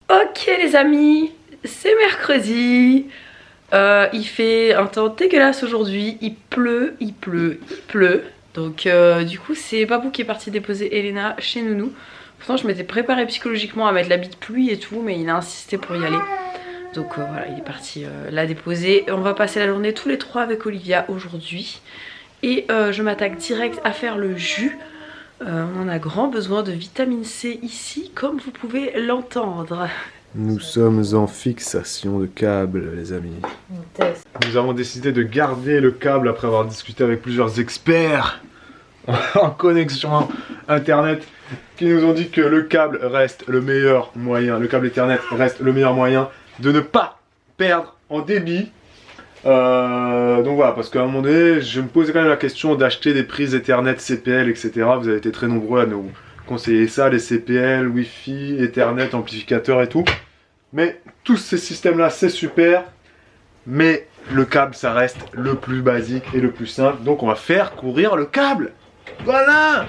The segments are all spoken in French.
Ok les amis, c'est mercredi. Il fait un temps dégueulasse aujourd'hui. Il pleut. Donc du coup c'est Babou qui est parti déposer Elena chez Nounou. Pourtant je m'étais préparée psychologiquement à mettre l'habit de pluie et tout, mais il a insisté pour y aller. Donc voilà, il est parti la déposer. On va passer la journée tous les trois avec Olivia aujourd'hui. Et je m'attaque direct à faire le jus. On en a grand besoin de vitamine C ici, comme vous pouvez l'entendre. Nous sommes en fixation de câble, les amis. Nous avons décidé de garder le câble après avoir discuté avec plusieurs experts en connexion internet qui nous ont dit que le câble reste le meilleur moyen, le câble Ethernet reste le meilleur moyen de ne pas perdre en débit. Donc voilà, parce qu'à un moment donné, je me posais quand même la question d'acheter des prises Ethernet, CPL, etc. Vous avez été très nombreux à nous conseiller ça, les CPL, Wi-Fi, Ethernet, amplificateur et tout. Mais tous ces systèmes-là, c'est super. Mais le câble, ça reste le plus basique et le plus simple. Donc on va faire courir le câble. Voilà!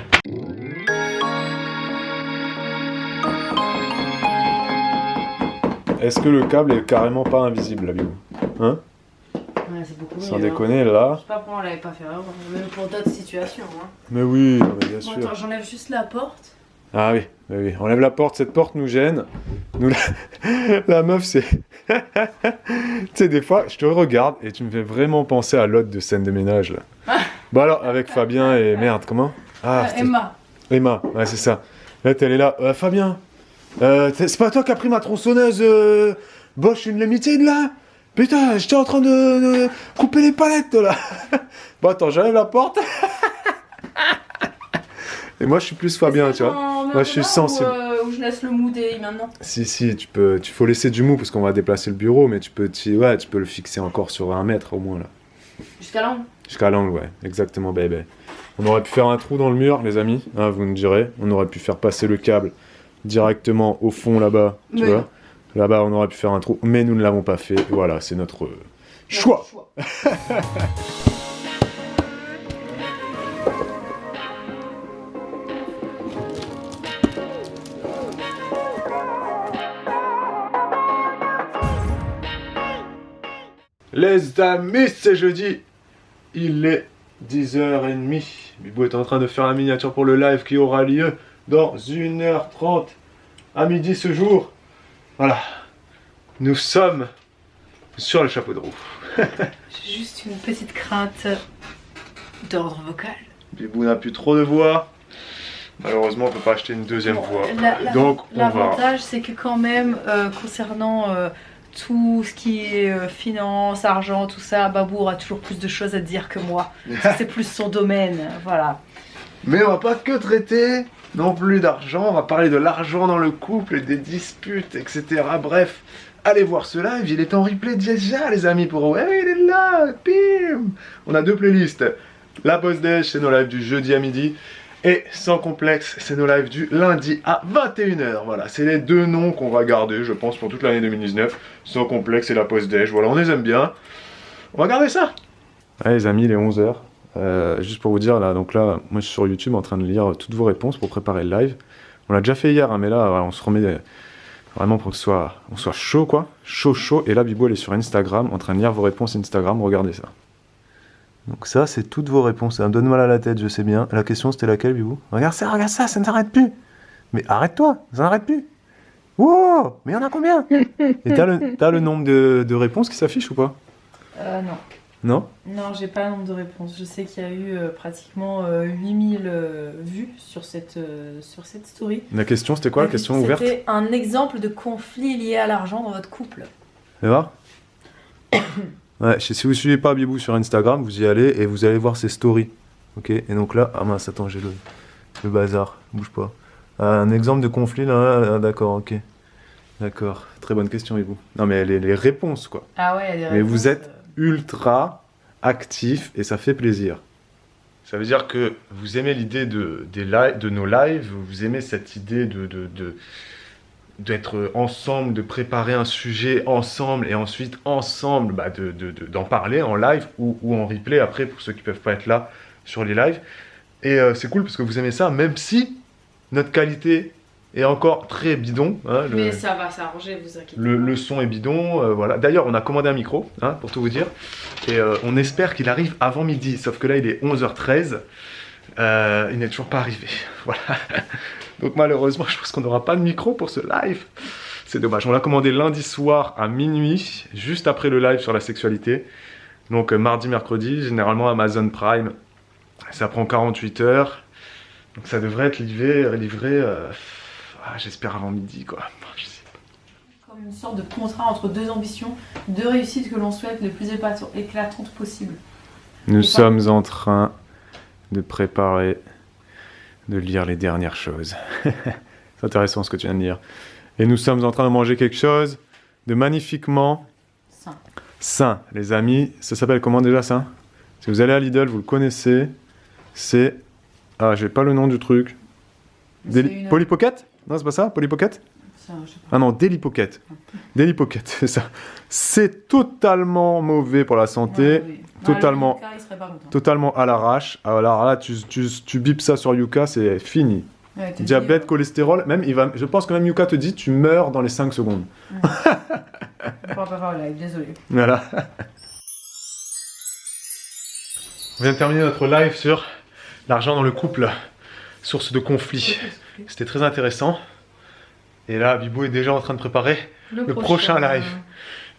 Est-ce que le câble est carrément pas invisible, la vidéo? Hein? Ouais, c'est beaucoup mieux. Sans déconner, là. Je sais pas pourquoi on l'avait pas fait avant, même pour d'autres situations. Hein. Mais oui, non, mais bien sûr. Attends, j'enlève juste la porte. Ah oui, oui, oui. Enlève la porte, cette porte nous gêne. Nous, la meuf, c'est... Tu sais, des fois, je te regarde et tu me fais vraiment penser à l'autre de scène de ménage, là. Bon alors, avec Fabien et... Merde, comment? Emma. Emma, ouais, c'est ça. Là, elle est là. Fabien, c'est pas toi qui as pris ma tronçonneuse Bosch Unlimited, là? Putain, j'étais en train de couper les palettes, là. Bon, attends, j'enlève la porte. Et moi, je suis plus Fabien, tu vois. Moi, je suis sensible. Ou je laisse le mouder maintenant. Si, tu faut laisser du mou parce qu'on va déplacer le bureau, mais tu peux le fixer encore sur 1 mètre au moins, là. Jusqu'à l'angle. Jusqu'à l'angle, ouais. Exactement, baby. On aurait pu faire un trou dans le mur, les amis, hein, vous me direz. On aurait pu faire passer le câble directement au fond, là-bas, tu vois. Là-bas, on aurait pu faire un trou, mais nous ne l'avons pas fait. Voilà, c'est notre choix. Les amis, c'est jeudi. Il est 10h30. Bibou est en train de faire la miniature pour le live qui aura lieu dans 1h30 à midi ce jour. Voilà. Nous sommes sur le chapeau de roue. J'ai juste une petite crainte d'ordre vocal. Bibou n'a plus trop de voix. Malheureusement, on peut pas acheter une deuxième voix. Donc, on va... L'avantage, c'est que quand même, concernant tout ce qui est finance, argent, tout ça, Babou aura toujours plus de choses à dire que moi. C'est plus son domaine, voilà. Mais on va pas que traiter non plus d'argent, on va parler de l'argent dans le couple, des disputes, etc. Bref, allez voir ce live, il est en replay déjà les amis pour... Ouais, il est là, bim. On a 2 playlists. La pause déj, c'est nos lives du jeudi à midi. Et Sans Complexe, c'est nos lives du lundi à 21h. Voilà, c'est les 2 noms qu'on va garder, je pense, pour toute l'année 2019. Sans Complexe et la pause déj. Voilà, on les aime bien. On va garder ça. Allez les amis, il est 11h. Juste pour vous dire, là, donc là, moi je suis sur YouTube en train de lire toutes vos réponses pour préparer le live. On l'a déjà fait hier, hein, mais là, voilà, on se remet vraiment pour que on soit chaud, quoi. Chaud. Et là, Bibou, elle est sur Instagram en train de lire vos réponses Instagram. Regardez ça. Donc ça, c'est toutes vos réponses. Ça me donne mal à la tête, je sais bien. La question, c'était laquelle, Bibou? Regarde ça ne s'arrête plus. Mais arrête-toi, ça n'arrête plus. Wow, mais il y en a combien? Et t'as le nombre de réponses qui s'affichent ou pas? Non. Non? Non, j'ai pas le nombre de réponses. Je sais qu'il y a eu pratiquement 8000 vues sur cette story. La question, c'était quoi? La question ouverte? C'était un exemple de conflit lié à l'argent dans votre couple. Tu vois? Ouais, si vous suivez pas Bibou sur Instagram, vous y allez et vous allez voir ses stories. Ok? Et donc là, ah mince, attends, j'ai le bazar, bouge pas. Un exemple de conflit là, d'accord, ok. D'accord, très bonne question Bibou. Non mais les réponses quoi. Ah ouais, les réponses. Mais vous êtes ultra actif et ça fait plaisir. Ça veut dire que vous aimez l'idée de nos lives, vous aimez cette idée d'être ensemble, de préparer un sujet ensemble et ensuite ensemble d'en parler en live ou en replay après pour ceux qui ne peuvent pas être là sur les lives. Et c'est cool parce que vous aimez ça, même si notre qualité est encore très bidon. Hein, Mais ça va s'arranger, vous inquiétez pas. Le son est bidon, voilà. D'ailleurs, on a commandé un micro, hein, pour tout vous dire. Et on espère qu'il arrive avant midi. Sauf que là, il est 11h13. Il n'est toujours pas arrivé. Voilà. Donc malheureusement, je pense qu'on n'aura pas de micro pour ce live. C'est dommage. On l'a commandé lundi soir à minuit, juste après le live sur la sexualité. Donc mardi, mercredi, généralement Amazon Prime. Ça prend 48 heures. Donc ça devrait être livré j'espère avant midi, quoi. Je sais pas. Comme une sorte de contrat entre deux ambitions, deux réussites que l'on souhaite les plus éclatantes possibles. Nous sommes en train de préparer, de lire les dernières choses. C'est intéressant ce que tu viens de dire. Et nous sommes en train de manger quelque chose de magnifiquement sain. Les amis, ça s'appelle comment déjà ça? Si vous allez à Lidl, vous le connaissez. C'est... Ah, j'ai pas le nom du truc. Polly Pocket? Non, c'est pas ça? Polly Pocket? Ah non, Daily Pocket. Daily Pocket, c'est ça. C'est totalement mauvais pour la santé. Oui. Totalement, totalement à l'arrache. Alors là, tu bipes ça sur Yuka, c'est fini. Ouais, diabète, cholestérol, même je pense que même Yuka te dit tu meurs dans les 5 secondes. On pourra pas faire le live, désolé. Voilà. On vient de terminer notre live sur l'argent dans le couple, source de conflit. C'était très intéressant. Et là, Bibou est déjà en train de préparer le prochain live.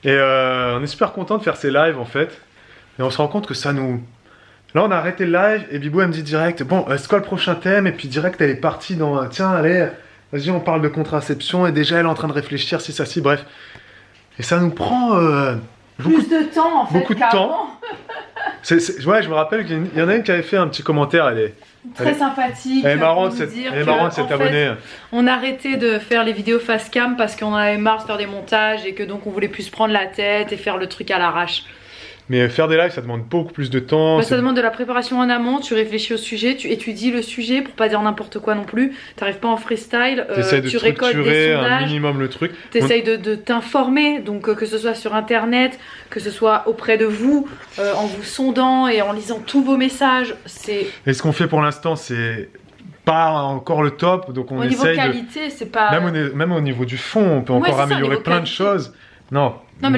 Et on est super content de faire ces lives en fait. Et on se rend compte que ça nous... Là, on a arrêté le live et Bibou, elle me dit direct, bon, c'est quoi le prochain thème? Et puis direct, elle est partie dans, tiens, allez, vas-y, on parle de contraception. Et déjà, elle est en train de réfléchir, si ça, si, bref. Et ça nous prend plus de temps, en fait, beaucoup de temps. Ouais, je me rappelle qu'il y en a une qui avait fait un petit commentaire, elle est sympathique. Elle est marrante, cette abonnée. On a arrêté de faire les vidéos face cam parce qu'on en avait marre de faire des montages et que donc on voulait plus se prendre la tête et faire le truc à l'arrache. Mais faire des lives, ça demande beaucoup plus de temps. Bah, ça demande de la préparation en amont, tu réfléchis au sujet, tu étudies le sujet pour pas dire n'importe quoi non plus. T'arrives pas en freestyle, tu récoltes des sondages, un minimum le truc. T'essayes de t'informer, donc que ce soit sur internet, que ce soit auprès de vous, en vous sondant et en lisant tous vos messages. Et ce qu'on fait pour l'instant, c'est pas encore le top, donc on essaye. Au niveau qualité, c'est pas. Même au niveau du fond, on peut encore améliorer plein de choses. Non, mais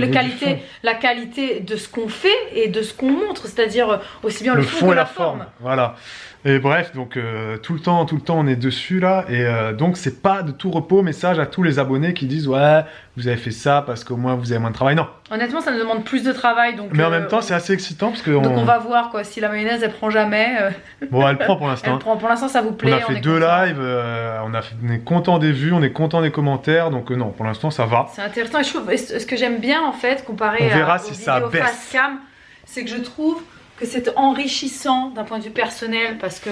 la qualité de ce qu'on fait et de ce qu'on montre, c'est-à-dire aussi bien le fond que et la forme. Voilà. Et bref, donc tout le temps, on est dessus là. Et donc, c'est pas de tout repos. Message à tous les abonnés qui disent ouais, vous avez fait ça parce qu'au moins vous avez moins de travail. Non. Honnêtement, ça nous demande plus de travail. Donc, mais en même temps, c'est assez excitant parce que. Donc, on va voir quoi. Si la mayonnaise elle prend jamais. Bon, elle prend pour l'instant. Elle prend pour l'instant, ça vous plaît. On a fait 2 lives. On est content des vues, on est content des commentaires. Donc, non, pour l'instant, ça va. C'est intéressant. Et je trouve ce que j'aime bien en fait, comparé à si ça baisse. Face cam, c'est que je trouve que c'est enrichissant d'un point de vue personnel parce que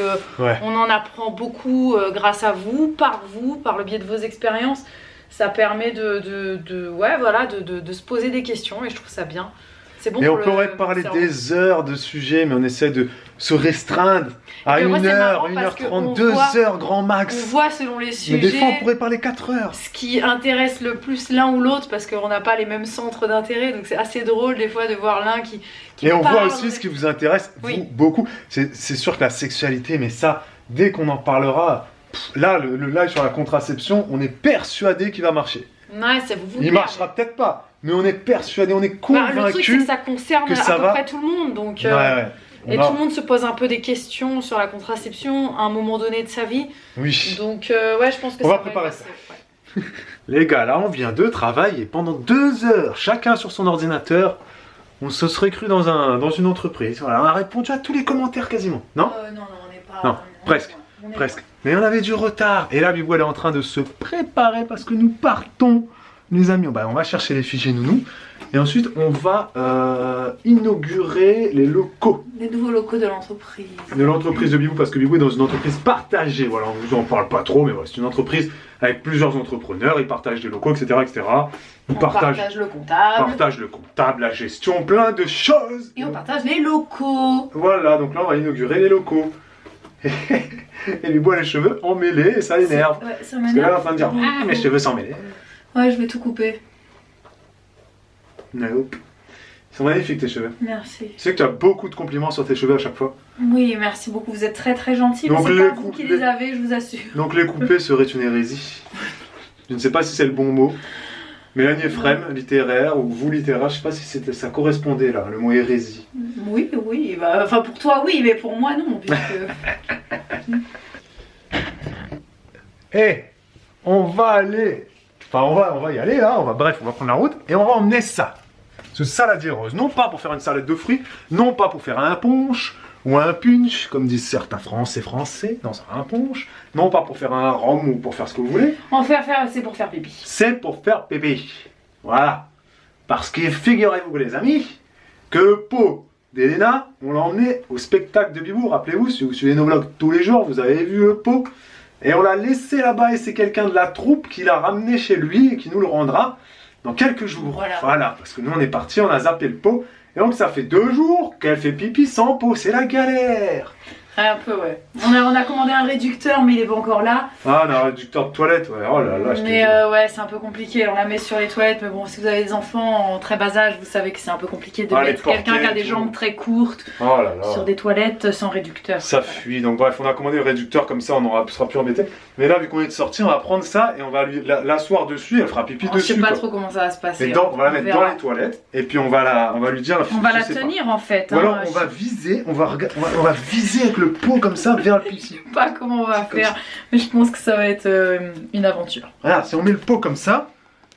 on en apprend beaucoup grâce à vous, par le biais de vos expériences. Ça permet de se poser des questions et je trouve ça bien. C'est bon. Et on pourrait parler des heures de sujets, mais on essaie de se restreindre à 1 heure, 1h30, 2 heures grand max. On voit selon les sujets. Mais des fois, on pourrait parler 4 heures. Ce qui intéresse le plus l'un ou l'autre parce qu'on n'a pas les mêmes centres d'intérêt. Donc c'est assez drôle des fois de voir l'un qui et on voit aussi ce qui vous intéresse, vous, beaucoup. C'est sûr que la sexualité, mais ça, dès qu'on en parlera, là, le live sur la contraception, on est persuadé qu'il va marcher. Ouais, ça vous Il marchera peut-être pas, mais on est persuadé, on est convaincu. Le truc, c'est que ça concerne à peu près tout le monde. Donc, et tout le monde se pose un peu des questions sur la contraception à un moment donné de sa vie. Oui. Donc, je pense que on va préparer ça. Les gars, là, on vient de travailler pendant 2 heures, chacun sur son ordinateur. On se serait cru dans une entreprise. Voilà, on a répondu à tous les commentaires quasiment. Non, non, on n'est pas. Non, presque. Mais on avait du retard. Et là, Bibou, elle est en train de se préparer parce que nous partons, les amis. On va chercher les fichiers nounou. Et ensuite, on va inaugurer les locaux. Les nouveaux locaux de l'entreprise. De l'entreprise de Bibou, parce que Bibou est dans une entreprise partagée. Voilà, on vous en parle pas trop, mais voilà, c'est une entreprise avec plusieurs entrepreneurs. Ils partagent des locaux, etc. On partage le comptable. Partage le comptable, la gestion, plein de choses. Et on partage les locaux. Voilà, donc là, on va inaugurer les locaux. Et Bibou a les cheveux emmêlés et ça l'énerve. Ça m'énerve. Parce que là, elle est en train de dire ah, mes cheveux sont emmêlés. Ouais, je vais tout couper. Nope. Ils sont magnifiques tes cheveux. Merci. Tu sais que tu as beaucoup de compliments sur tes cheveux à chaque fois. Oui, merci beaucoup. Vous êtes très très gentils. Mais Donc, c'est les pas vous qui les avez, je vous assure. Donc les couper serait une hérésie. Je ne sais pas si c'est le bon mot. Mélanie Frem, littéraire, ou vous littéraire, je sais pas si ça correspondait là, le mot hérésie. Oui, oui, bah, enfin pour toi oui, mais pour moi non, puisque... Eh, on va aller, enfin on va y aller là, bref, on va prendre la route et on va emmener ça. Ce saladier rose, non pas pour faire une salade de fruits, non pas pour faire un punch ou un punch, comme disent certains français, non c'est un punch, non pas pour faire un rhum ou pour faire ce que vous voulez. En faire, c'est pour faire pipi. C'est pour faire pipi. Voilà. Parce que figurez-vous les amis, que le pot d'Elena, on l'a emmené au spectacle de Bibou. Rappelez-vous, si vous suivez nos vlogs tous les jours, vous avez vu le pot. Et on l'a laissé là-bas et c'est quelqu'un de la troupe qui l'a ramené chez lui et qui nous le rendra dans quelques jours. Voilà, parce que nous on est parti, on a zappé le pot. Et donc ça fait 2 jours qu'elle fait pipi sans pot, c'est la galère. Un peu, ouais. On a commandé un réducteur, mais il est pas encore là. Ah, on a un réducteur de toilette, ouais. Oh là là, je te Mais dis. ouais, c'est un peu compliqué. On la met sur les toilettes, mais bon, si vous avez des enfants en très bas âge, vous savez que c'est un peu compliqué de mettre quelqu'un qui a des jambes très courtes Oh là là. sur des toilettes sans réducteur. Ça fuit, donc bref, on a commandé le réducteur comme ça, on sera plus embêté. Mais là, vu qu'on est de sortie, on va prendre ça et on va l'asseoir dessus, elle fera pipi Je dessus. sais pas quoi. trop comment ça va se passer. Et on va la mettre dans les toilettes et puis on va lui dire. On va la tenir en fait. Ou alors on va viser, on va viser avec le pot comme ça vers le pipi. Je sais pas comment on va faire, mais je pense que ça va être une aventure. Voilà, si on met le pot comme ça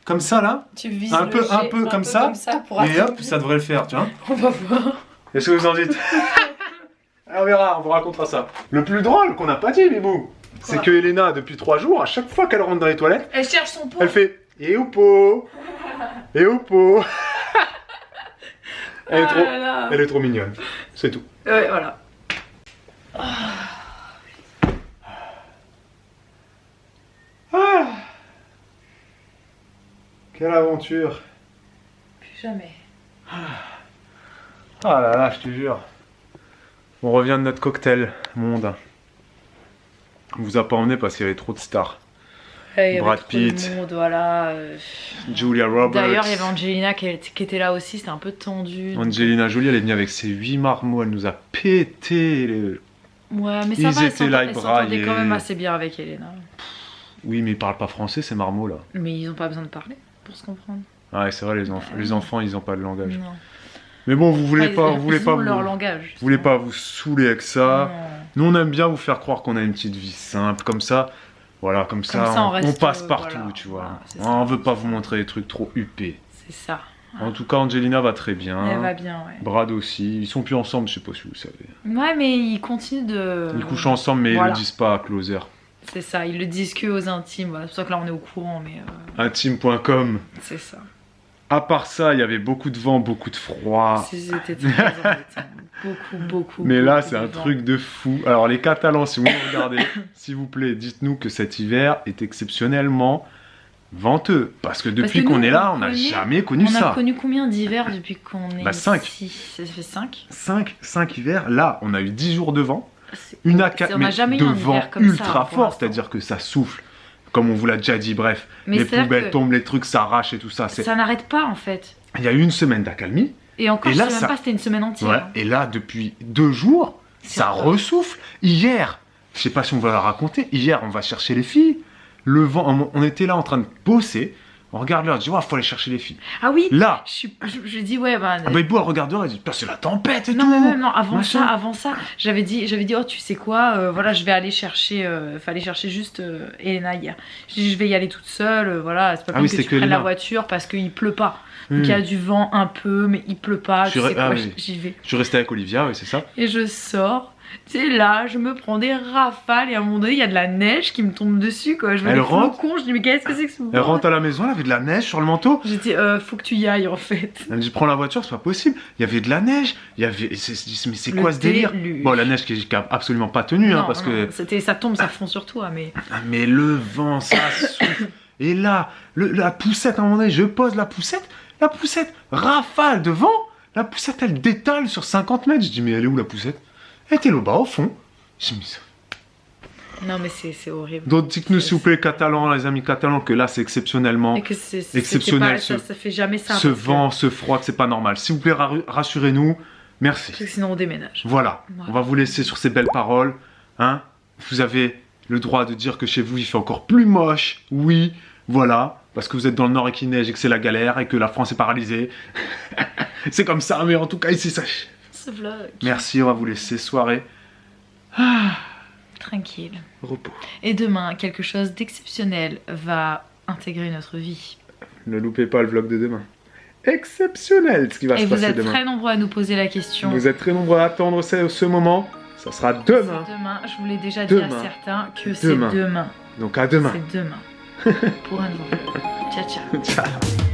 là, tu vises un peu comme ça pour et hop, ça devrait le faire, tu vois. On va voir. Qu'est-ce que vous en dites? On verra, on vous racontera ça. Le plus drôle qu'on n'a pas dit, Bibou, c'est que Elena, depuis 3 jours, à chaque fois qu'elle rentre dans les toilettes, elle cherche son pot. elle fait et au pot, et au pot. Elle est trop mignonne, c'est tout. Ouais, voilà. Ah, quelle aventure. Plus jamais. Ah là là, je te jure. On revient de notre cocktail monde. On vous a pas emmené parce qu'il y avait trop de stars. Ouais, Brad Pitt, monde, voilà. Julia Roberts. D'ailleurs, il y avait Angelina qui était là aussi, c'était un peu tendu. Angelina Jolie, elle est venue avec ses 8 marmots, elle nous a pété les... Ouais, mais Ils ça va, étaient là, ils elle s'entendait braillaient. quand même assez bien avec Elena. Oui, mais ils parlent pas français, ces marmots là. Mais ils ont pas besoin de parler pour se comprendre. Ouais, c'est vrai, les enfants, ils ont pas de langage. Non. Mais bon, vous voulez Enfin, pas, ils vous voulez pas, ont leur langage. vous voulez pas vous saouler avec ça. Non. Nous, on aime bien vous faire croire qu'on a une petite vie simple, comme ça. Voilà, comme ça, on on reste, passe partout, voilà. tu vois. Voilà, On veut pas vous montrer des trucs trop huppés. C'est ça. En tout cas, Angelina va très bien. Elle va bien, ouais. Brad aussi. Ils sont plus ensemble, je sais pas si vous savez. Ouais, mais ils continuent de... Ils couchent ensemble, mais Voilà. ils le disent pas à Closer. C'est ça, ils le disent que aux intimes. Voilà. C'est pour ça que là, on est au courant, mais... Intime.com. c'est ça. À part ça, il y avait beaucoup de vent, beaucoup de froid. C'était très embêtant. Beaucoup. Mais là, beaucoup c'est un de vent. truc de fou. Alors, les Catalans, si vous nous regardez, s'il vous plaît, dites-nous que cet hiver est exceptionnellement venteux. Parce que depuis que qu'on nous, est là, on on n'a connaît- jamais connu On ça. a connu combien d'hivers depuis qu'on est Bah, 5. ici? Ça fait 5. 5 hivers. Là, on a eu 10 jours de vent. Une On n'a jamais eu de un vent hiver comme ultra ça, pour fort, l'instant. c'est-à-dire que ça souffle. Comme on vous l'a déjà dit, bref. Mais Les c'est-à-dire poubelles que tombent, les trucs s'arrachent et tout ça. ça n'arrête pas en fait. Il y a eu une semaine d'accalmie. Et encore, Et je là, sais même ça- pas, c'était une semaine entière. Ouais. Et là, depuis 2 jours, ça vrai. ressouffle. Hier, je sais pas si on va la raconter, hier, on va chercher les filles. Le vent, on était là en train de bosser. On regarde l'heure, on dit, ouais, faut aller chercher les filles. Ah oui, Là, je dis ouais, bah... ah bah, il boit, regarde l'heure, elle dit, putain, c'est la tempête et Non, tout. mais même non, avant machin. ça, j'avais dit, oh, tu sais quoi, voilà, je vais aller chercher, fallait chercher juste Elena hier. Je dis, je vais y aller toute seule, voilà, c'est pas Ah peine oui, que c'était tu que prennes la Elena. voiture parce qu'il pleut pas. Donc Hmm. il y a du vent un peu, mais il pleut pas, tu sais quoi, oui. j'y vais. Je suis resté avec Olivia, oui, c'est ça. Et je sors, tu sais, là, je me prends des rafales et à un moment donné, il y a de la neige qui me tombe dessus, quoi. Je vois Elle des rentre. flocons, je dis, mais qu'est-ce que c'est que ce Elle rentre à la maison, elle avait de la neige sur le manteau. J'ai dit, faut que tu y ailles en fait. Elle me dit, prends la voiture, c'est pas possible. Il y avait de la neige. Il y avait. Mais c'est Le quoi ce délire? déluge. Bon, la neige qui a absolument pas tenu, hein, Non, parce non, que. ça tombe, ça fond sur toi, mais. Ah, mais le vent, ça souffle. Et là, la poussette, à un moment donné, je pose la poussette, rafale de vent, la poussette, elle détale sur 50 mètres. Je dis, mais elle est où la poussette? Elle était là-bas, au fond. Je dis, mais ça- Non, mais c'est horrible. Donc dites-nous s'il vous plaît, catalans, les amis catalans, que là c'est exceptionnellement Et que c'est exceptionnel. pas, ça fait jamais ça. Ce parce que- vent, ce froid, que c'est pas normal. S'il vous plaît, rassurez-nous. Merci. Parce que sinon on déménage. Voilà. Voilà. On va vous laisser sur ces belles paroles. Hein. Vous avez le droit de dire que chez vous il fait encore plus moche. Oui, voilà. Parce que vous êtes dans le nord et qu'il neige et que c'est la galère et que la France est paralysée. C'est comme ça, mais en tout cas ici ça. Ce vlog. Merci, on va vous laisser soirée. Tranquille. Repos. Et demain, quelque chose d'exceptionnel va intégrer notre vie. Ne loupez pas le vlog de demain. Exceptionnel ce qui va Et se vous passer êtes demain. très nombreux à nous poser la question. Vous êtes très nombreux à attendre ce moment. Ça sera C'est demain. demain. Je vous l'ai déjà dit à Demain. certains que c'est Demain. demain. Donc à demain. C'est demain. Pour un nouveau vlog. Ciao, ciao. Ciao.